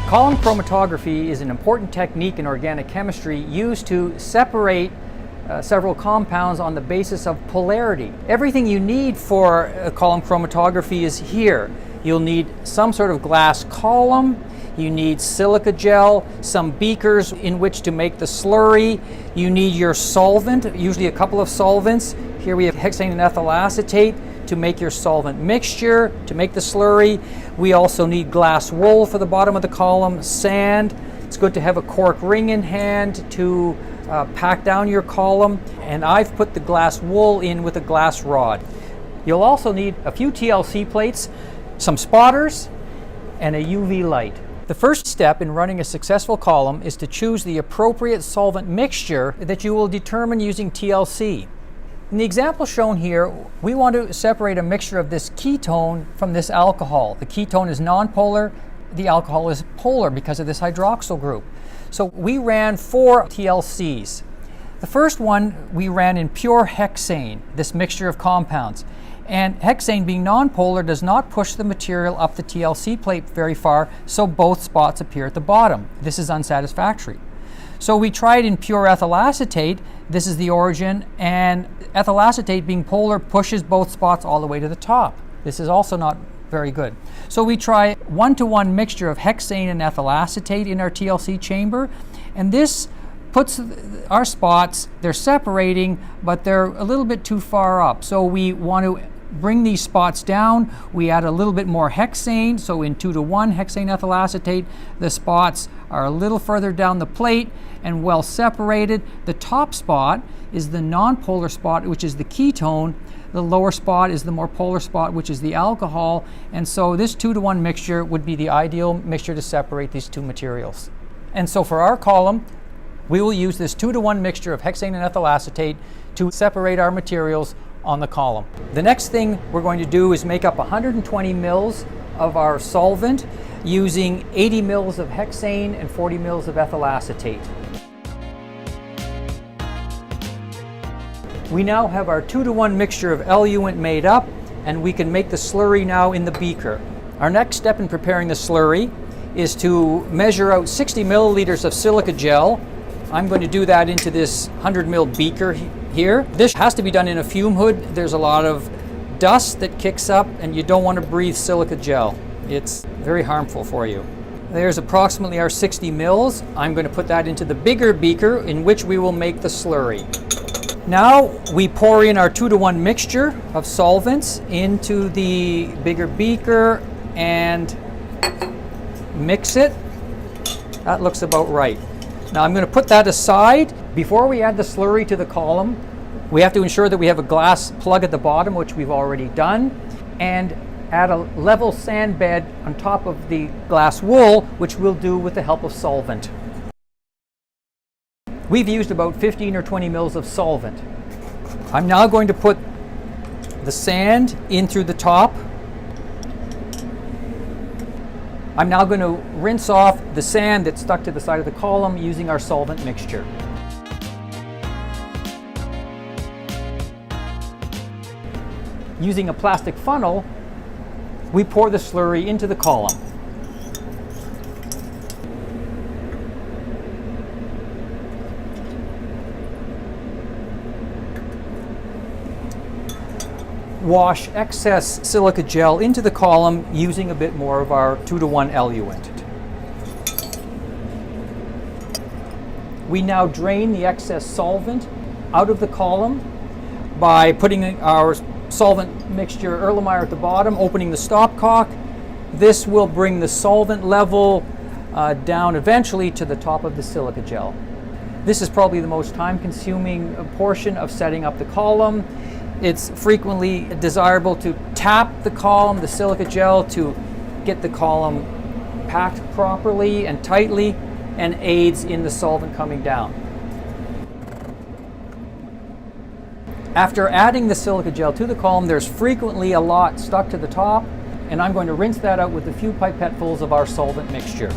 Column chromatography is an important technique in organic chemistry used to separate several compounds on the basis of polarity. Everything you need for column chromatography is here. You'll need some sort of glass column, you need silica gel, some beakers in which to make the slurry, you need your solvent, usually a couple of solvents. Here we have hexane and ethyl acetate to make your solvent mixture, to make the slurry. We also need glass wool for the bottom of the column, sand. It's good to have a cork ring in hand to pack down your column, and I've put the glass wool in with a glass rod. You'll also need a few TLC plates, some spotters, and a UV light. The first step in running a successful column is to choose the appropriate solvent mixture that you will determine using TLC. In the example shown here, we want to separate a mixture of this ketone from this alcohol. The ketone is nonpolar, the alcohol is polar because of this hydroxyl group. So we ran 4 TLCs. The first one we ran in pure hexane, this mixture of compounds. And hexane, being nonpolar, does not push the material up the TLC plate very far, so both spots appear at the bottom. This is unsatisfactory. So we tried in pure ethyl acetate. This is the origin, and ethyl acetate, being polar, pushes both spots all the way to the top. This is also not very good. So we try 1-to-1 mixture of hexane and ethyl acetate in our TLC chamber, and this puts our spots, they're separating, but they're a little bit too far up. So we want to bring these spots down. We add a little bit more hexane, so in 2-to-1 hexane ethyl acetate, the spots are a little further down the plate and well separated. The top spot is the nonpolar spot, which is the ketone. The lower spot is the more polar spot, which is the alcohol. And so this 2-to-1 mixture would be the ideal mixture to separate these two materials. And so for our column, we will use this 2-to-1 mixture of hexane and ethyl acetate to separate our materials on the column. The next thing we're going to do is make up 120 mils of our solvent using 80 mils of hexane and 40 mils of ethyl acetate. We now have our 2-to-1 mixture of eluent made up, and we can make the slurry now in the beaker. Our next step in preparing the slurry is to measure out 60 milliliters of silica gel. I'm going to do that into this 100 ml beaker here. This has to be done in a fume hood. There's a lot of dust that kicks up, and you don't want to breathe silica gel. It's very harmful for you. There's approximately our 60 mils. I'm going to put that into the bigger beaker in which we will make the slurry. Now we pour in our 2-to-1 mixture of solvents into the bigger beaker and mix it. That looks about right. Now I'm going to put that aside. Before we add the slurry to the column, we have to ensure that we have a glass plug at the bottom, which we've already done, and add a level sand bed on top of the glass wool, which we'll do with the help of solvent. We've used about 15 or 20 mils of solvent. I'm now going to put the sand in through the top. I'm now going to rinse off the sand that's stuck to the side of the column using our solvent mixture. Using a plastic funnel, we pour the slurry into the column. Wash excess silica gel into the column using a bit more of our 2-to-1 eluent. We now drain the excess solvent out of the column by putting our solvent mixture Erlenmeyer at the bottom, opening the stopcock. This will bring the solvent level down eventually to the top of the silica gel. This is probably the most time-consuming portion of setting up the column. It's frequently desirable to tap the column, the silica gel, to get the column packed properly and tightly, and aids in the solvent coming down. After adding the silica gel to the column, there's frequently a lot stuck to the top, and I'm going to rinse that out with a few pipettefuls of our solvent mixture.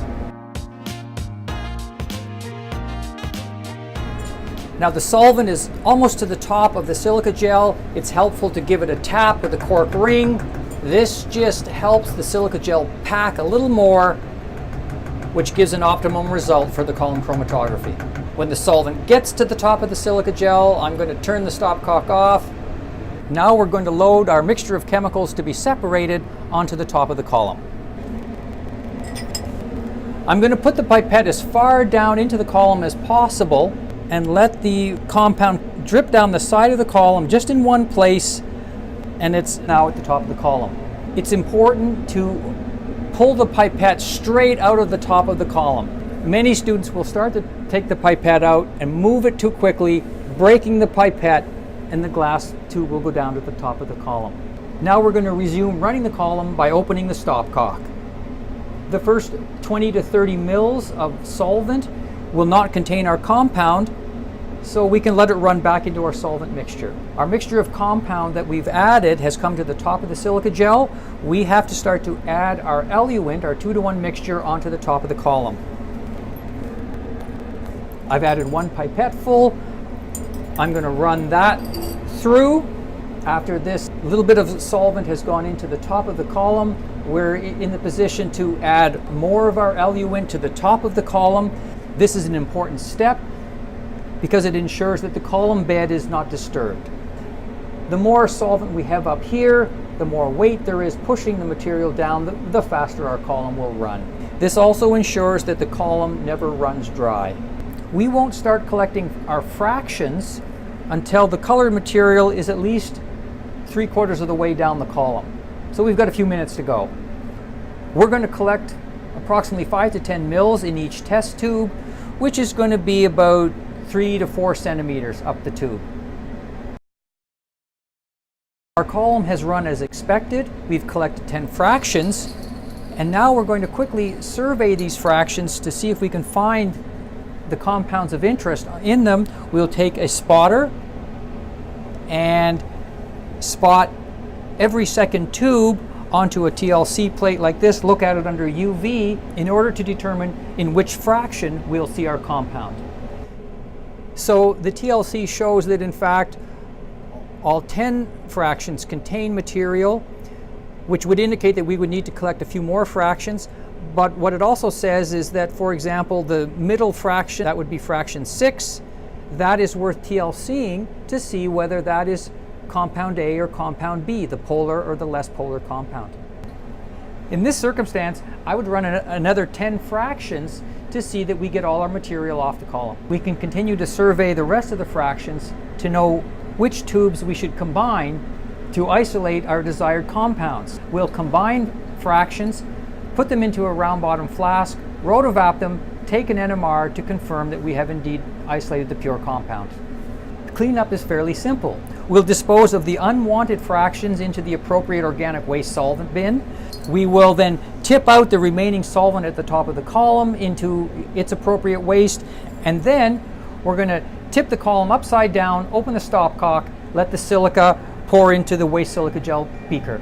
Now the solvent is almost to the top of the silica gel. It's helpful to give it a tap with a cork ring. This just helps the silica gel pack a little more which gives an optimum result for the column chromatography. When the solvent gets to the top of the silica gel, I'm going to turn the stopcock off. Now we're going to load our mixture of chemicals to be separated onto the top of the column. I'm going to put the pipette as far down into the column as possible and let the compound drip down the side of the column just in one place, and it's now at the top of the column. It's important to pull the pipette straight out of the top of the column. Many students will start to take the pipette out and move it too quickly, breaking the pipette, and the glass tube will go down to the top of the column. Now we're going to resume running the column by opening the stopcock. The first 20 to 30 mils of solvent will not contain our compound, so we can let it run back into our solvent mixture. Our mixture of compound that we've added has come to the top of the silica gel. We have to start to add our eluent, our 2-to-1 mixture, onto the top of the column. I've added 1 pipette full. I'm going to run that through. After this little bit of solvent has gone into the top of the column, we're in the position to add more of our eluent to the top of the column. This is an important step because it ensures that the column bed is not disturbed. The more solvent we have up here, the more weight there is pushing the material down, the faster our column will run. This also ensures that the column never runs dry. We won't start collecting our fractions until the colored material is at least 3/4 of the way down the column. So we've got a few minutes to go. We're going to collect approximately 5 to 10 mils in each test tube, which is going to be about 3 to 4 centimeters up the tube. Our column has run as expected. We've collected 10 fractions, and now we're going to quickly survey these fractions to see if we can find the compounds of interest in them. We'll take a spotter and spot every second tube onto a TLC plate like this, look at it under UV in order to determine in which fraction we'll see our compound. So the TLC shows that in fact all 10 fractions contain material, which would indicate that we would need to collect a few more fractions. But what it also says is that, for example, the middle fraction, that would be fraction 6, that is worth TLCing to see whether that is compound A or compound B, the polar or the less polar compound. In this circumstance, I would run another 10 fractions to see that we get all our material off the column. We can continue to survey the rest of the fractions to know which tubes we should combine to isolate our desired compounds. We'll combine fractions, put them into a round bottom flask, rotovap them, take an NMR to confirm that we have indeed isolated the pure compound. Cleanup is fairly simple. We'll dispose of the unwanted fractions into the appropriate organic waste solvent bin. We will then tip out the remaining solvent at the top of the column into its appropriate waste, and then we're going to tip the column upside down, open the stopcock, let the silica pour into the waste silica gel beaker.